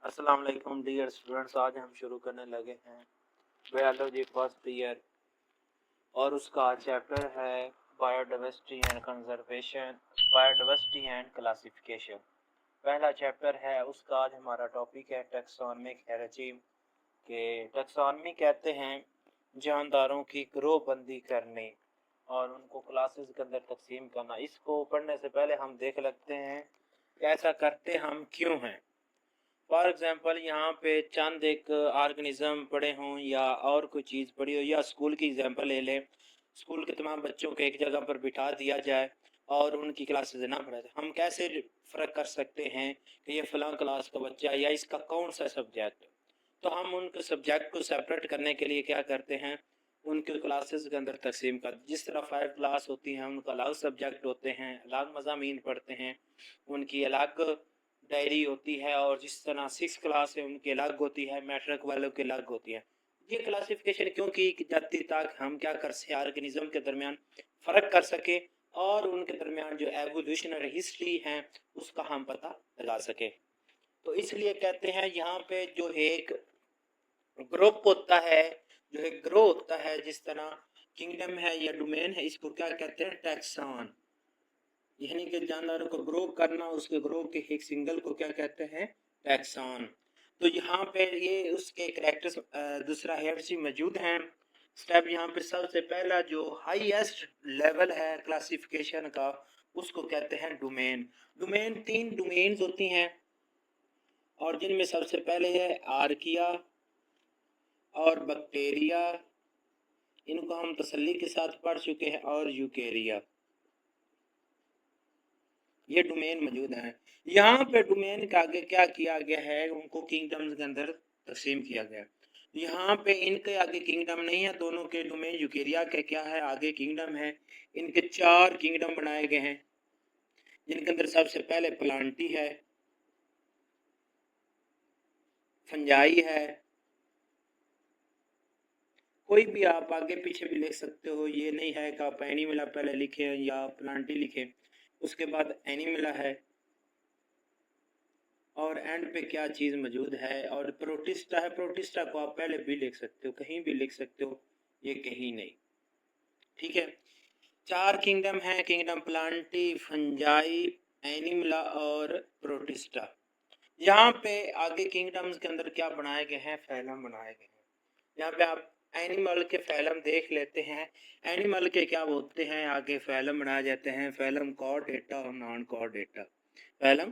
अस्सलाम वालेकुम dear students. आज हम शुरू करने लगे हैं बायोलॉजी फर्स्ट ईयर और उसका चैप्टर है biodiversity and conservation, biodiversity and classification. पहला चैप्टर है उसका। आज हमारा टॉपिक है टैक्सोनॉमिक रेजिम के। टैक्सोनॉमी कहते हैं जानदारों की ग्रुप बंदी करने और उनको क्लासेस के अंदर तकसीम करना। इसको पढ़ने से पहले हम देख लेते हैं कि ऐसा करते हम क्यों हैं। फॉर एग्जांपल यहाँ पे चंद एक ऑर्गेनिज्म पड़े हों या और कोई चीज़ पड़ी हो, या स्कूल की एग्जांपल ले लें। स्कूल के तमाम बच्चों को एक जगह पर बिठा दिया जाए और उनकी क्लासेस ना पढ़ाए, हम कैसे फ़र्क कर सकते हैं कि ये फ़लाँ क्लास का बच्चा या इसका कौन सा सब्जेक्ट। तो हम उनके सब्जेक्ट को सेपरेट करने के लिए क्या करते हैं, उनके क्लासेस के अंदर तकसीम कर, जिस तरह 5 क्लास होती हैं उनका अलग सब्जेक्ट होते हैं, अलग मज़ामीन पढ़ते हैं, उनकी अलग डायरी होती है। और जिस तरह 6 क्लास है उनकी अलग होती है, मैट्रिक वालों की अलग होती है। ये क्लासिफिकेशन क्यों की जाती, ताकि हम क्या कर सकें, ऑर्गेनिज्म के दरमियान फ़र्क कर सके और उनके दरमियान जो एवोल्यूशनरी हिस्ट्री है उसका हम पता लगा सके। तो इसलिए कहते हैं यहाँ पे जो एक ग्रुप होता है, जो एक ग्रो होता है, जिस तरह किंगडम है या डोमेन है, इसको क्या कहते हैं, टैक्सॉन। यानी कि जानदारों को ग्रो करना, उसके ग्रो के एक सिंगल को क्या कहते हैं, टैक्सॉन। तो यहाँ पे ये उसके करेक्टर्स दूसरा हेयरसी मौजूद हैं। स्टेप यहाँ पे सबसे पहला जो हाईएस्ट लेवल है क्लासिफिकेशन का, उसको कहते हैं डोमेन। डोमेन 3 डोमेन्स होती हैं और जिनमें सबसे पहले है आर्किया और बैक्टीरिया, इनको हम तसल्ली के साथ पढ़ चुके हैं, और यूकेरिया। ये डोमेन मौजूद हैं। यहाँ पे डोमेन के आगे क्या किया गया है, उनको किंगडम्स के अंदर तकसीम किया गया। यहाँ पे इनके आगे किंगडम नहीं है, दोनों के डोमेन यूकेरिया के क्या है, आगे किंगडम है। इनके 4 किंगडम बनाए गए हैं, जिनके अंदर सबसे पहले प्लांटी है, फंजाई है। कोई भी आप आगे पीछे भी लिख सकते हो, ये नहीं है कि आप एनिमिला पहले लिखे या प्लांटी लिखे, उसके बाद एनिमिला है और एंड पे क्या चीज़ मौजूद है, और प्रोटिस्टा है। प्रोटिस्टा को आप पहले भी लिख सकते हो, कहीं भी लिख सकते हो, ये कहीं नहीं। ठीक है, 4 किंगडम है, किंगडम प्लांटी, फंजाई, एनिमला और प्रोटिस्टा। यहाँ पे आगे किंगडम्स के अंदर क्या बनाए गए हैं, फैलम बनाए गए हैं। यहाँ पे आप एनिमल के फैलम देख लेते हैं। एनिमल के क्या होते हैं, आगे फैलम बनाए जाते हैं, फैलम कॉर्डेटा और non Chordata. Phellum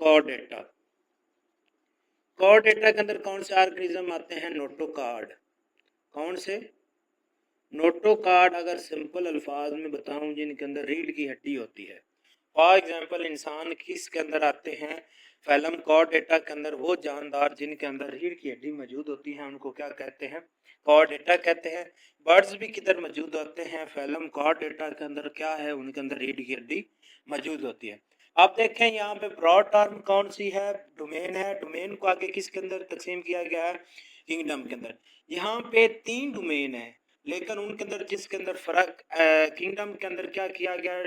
Chordata, Chordata के अंदर कौन से ऑर्गेनिज्म आते हैं, नोटोकार्ड। कौन से, नोटोकार्ड। अगर सिंपल अल्फाज में बताऊं, जिनके अंदर रीढ़ की हड्डी होती है। फॉर एग्जांपल इंसान किसके अंदर आते हैं, फैलम कॉर्डेटा के अंदर। वो जानदार जिनके अंदर रीढ़ की हड्डी मौजूद होती है उनको क्या कहते हैं, कॉर्डेटा कहते हैं। बर्ड्स भी किधर मौजूद होते हैं, फैलम कॉर्डेटा के अंदर क्या है, उनके अंदर रीढ़ की हड्डी मौजूद होती है। आप देखें यहाँ पे ब्रॉड टर्म कौन सी है, डोमेन है। डोमेन को आगे किसके अंदर तकसीम किया गया है, किंगडम के अंदर। यहाँ पे 3 डोमेन है, लेकिन उनके अंदर जिसके अंदर फर्क, किंगडम के अंदर क्या किया गया,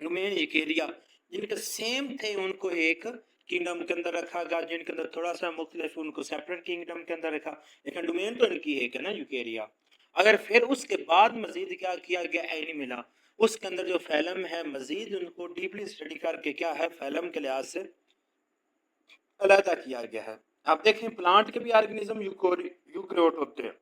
डोमेन एक एरिया जिनके सेम थे उनको एक किंगडम के अंदर रखा गया, जिनके अंदर थोड़ा सा मुख्तलिफ उनको सेपरेट किंगडम के अंदर रखा, लेकिन डोमेन तो इनकी एक है ना, यूकेरिया। अगर फिर उसके बाद मजीद क्या किया गया, एनिमिला, उसके अंदर जो फैलम है, मजीद उनको डीपली स्टडी करके क्या है, फैलम के लिहाज से अलहदा किया गया है। आप देखें प्लांट के भी ऑर्गेनिज्म यूकैरियोट होते हैं।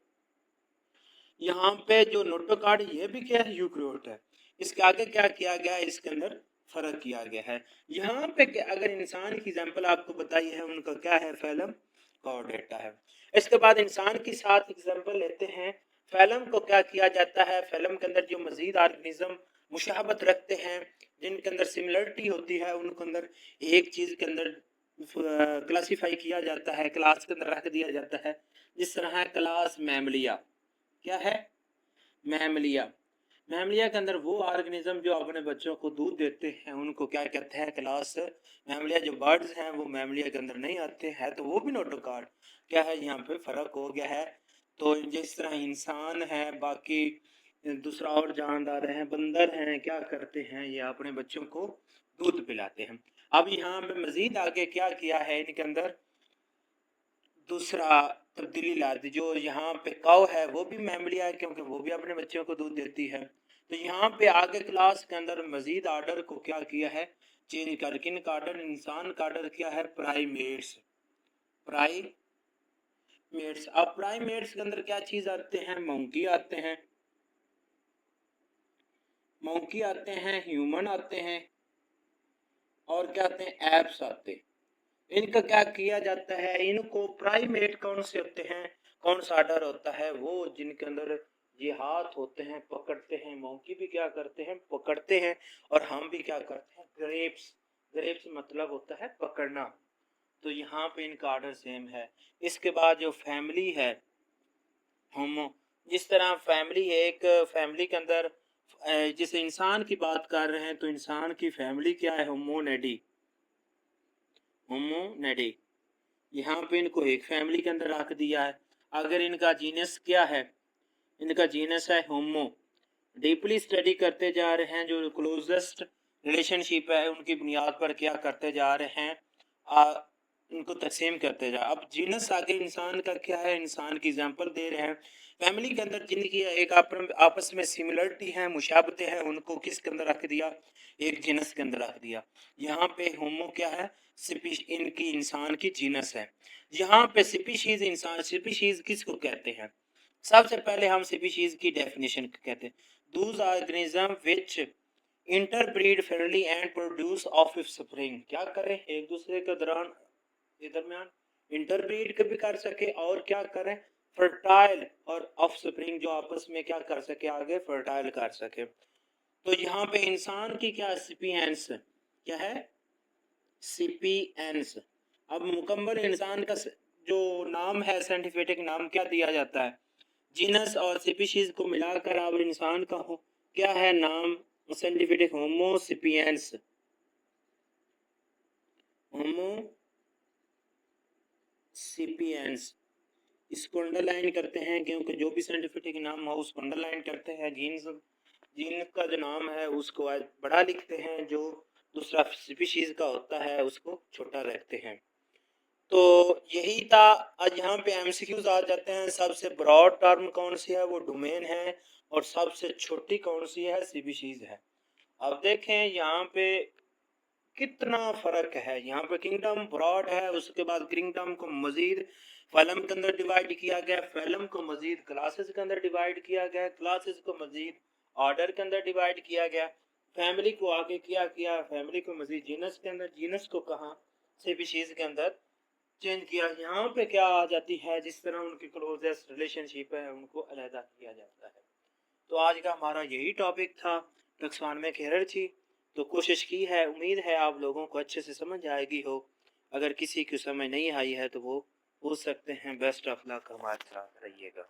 यहाँ पे जो नोटोकार्ड, ये भी क्या है, यूकैरियोट है। इसके आगे क्या किया गया है, इसके अंदर फर्क किया गया है। यहाँ पे अगर इंसान की एग्जांपल आपको बताई है, उनका क्या है, फैलम कॉर्डेटा है। इसके बाद इंसान की साथ एग्जांपल लेते हैं। फैलम को क्या किया जाता है, फैलम के अंदर जो मजीद ऑर्गेनिज्म मुशाबत रखते हैं, जिनके अंदर सिमिलरिटी होती है, उनके अंदर एक चीज़ के अंदर क्लासीफाई किया जाता है, क्लास के अंदर रख दिया जाता है। जिस तरह है क्लास मैमलिया, क्या है, मैमलिया। मैमलिया के अंदर वो ऑर्गेनिज्म जो अपने बच्चों को दूध देते हैं, उनको क्या कहते हैं, क्लास मैमलिया। जो बर्ड्स हैं वो मैमलिया के अंदर नहीं आते हैं, तो वो भी नोटोकार्ड। क्या है, यहाँ पे फ़र्क हो गया है। तो जिस तरह इंसान है, बाकी दूसरा और जानदार हैं, बंदर हैं, क्या करते हैं, ये अपने बच्चों को दूध पिलाते हैं। अब यहाँ पे मजीद आगे क्या किया है, इनके अंदर दूसरा तब्दीली ला दी, जो यहाँ पे काउ है वो भी मैमलिया है क्योंकि वो भी अपने बच्चों को दूध देती है। तो यहाँ पे आगे क्लास के अंदर मजीद आर्डर को क्या किया है, चेंज कर, किन का आर्डर, इंसान का आर्डर किया है प्राइमेट्स। प्राइमेट्स, अब प्राइमेट्स के अंदर क्या चीज आते हैं, मंकी आते हैं, मंकी आते हैं, ह्यूमन आते हैं, और क्या आते हैं, एप्स आते हैं। इनका क्या किया जाता है, इनको प्राइमेट कौन से होते हैं, कौन सा आर्डर होता है, वो जिनके अंदर ये हाथ होते हैं पकड़ते हैं, मंकी भी क्या करते हैं पकड़ते हैं, और हम भी क्या करते हैं ग्रेप्स, ग्रेप्स मतलब होता है पकड़ना। तो यहाँ पे इनका आर्डर सेम है। इसके बाद जो फैमिली है होमो, जिस तरह फैमिली है, एक फैमिली के अंदर जैसे इंसान की बात कर रहे हैं तो इंसान की फैमिली क्या है, होमोनेडी, होमोनेडी। यहाँ पे इनको एक फैमिली के अंदर रख दिया है। अगर इनका जीनस क्या है, इनका जीनस है होमो। डीपली स्टडी करते जा रहे हैं, जो क्लोजेस्ट रिलेशनशिप है उनकी बुनियाद पर क्या करते जा रहे हैं, उनको तकसीम करते जा। अब जीनस आगे इंसान का क्या है, इंसान की एग्जांपल दे रहे हैं। फैमिली के अंदर जिनकी एक आपस में सिमिलरिटी है, मुशाबते हैं, उनको किसके अंदर रख दिया, एक जीनस के अंदर रख दिया। यहाँ पे होमो क्या है, इनकी इंसान की जीनस है। यहाँ पे स्पीशीज, इंसान स्पीशीज किसको कहते हैं, सबसे पहले हम स्पीशीज की डेफिनेशन कहते हैं, Dooj organism which interbreed friendly and produce of spring, क्या करें एक दूसरे के दरमियान इंटरब्रीड भी कर सके, और क्या करें फर्टाइल और ऑफ स्प्रिंग, जो आपस में क्या कर सके, आगे फर्टाइल कर सके। तो यहाँ पे इंसान की क्या सिपियंस, क्या है सिपियंस। अब मुकम्मल इंसान का जो नाम है, साइंटिफिक नाम क्या दिया जाता है, जीनस और स्पीशीज को मिलाकर अब इंसान का हो क्या है नाम, साइंटिफिक होमो सिपियंस, होमो सिपियंस। इसको अंडरलाइन करते हैं क्योंकि जो भी साइंटिफिक नाम हो उसको अंडरलाइन करते हैं, जीन का जो नाम है उसको आज बड़ा लिखते हैं, जो दूसरा स्पीशीज का होता है उसको छोटा रखते हैं। तो यही था। आज यहाँ पे एमसीक्यूज आ जाते हैं। सबसे ब्रॉड टर्म कौन सी है, वो डोमेन है, और सबसे छोटी कौन सी है, स्पीशीज है। अब देखें यहाँ पे कितना फर्क है। यहाँ पे किंगडम ब्रॉड है, उसके बाद किंगडम को मजीद फैलम के अंदर डिवाइड किया गया, फैलम को मजीद क्लासेस के अंदर डिवाइड किया गया, क्लासेस को मजीद ऑर्डर के अंदर डिवाइड किया गया, फैमिली को आगे किया फैमिली को मजीद जीनस के अंदर, जीनस को कहाँ स्पीशीज के अंदर चेंज किया। यहाँ पे क्या आ जाती है, जिस तरह उनकी क्लोजेस्ट रिलेशनशिप है उनको अलहदा किया जाता है। तो आज का हमारा यही टॉपिक था, टैक्सोनॉमी की हायरार्की। तो कोशिश की है, उम्मीद है आप लोगों को अच्छे से समझ आएगी हो। अगर किसी को समझ नहीं आई है तो वो पूछ सकते हैं। बेस्ट ऑफ लक, हमारे साथ रहिएगा।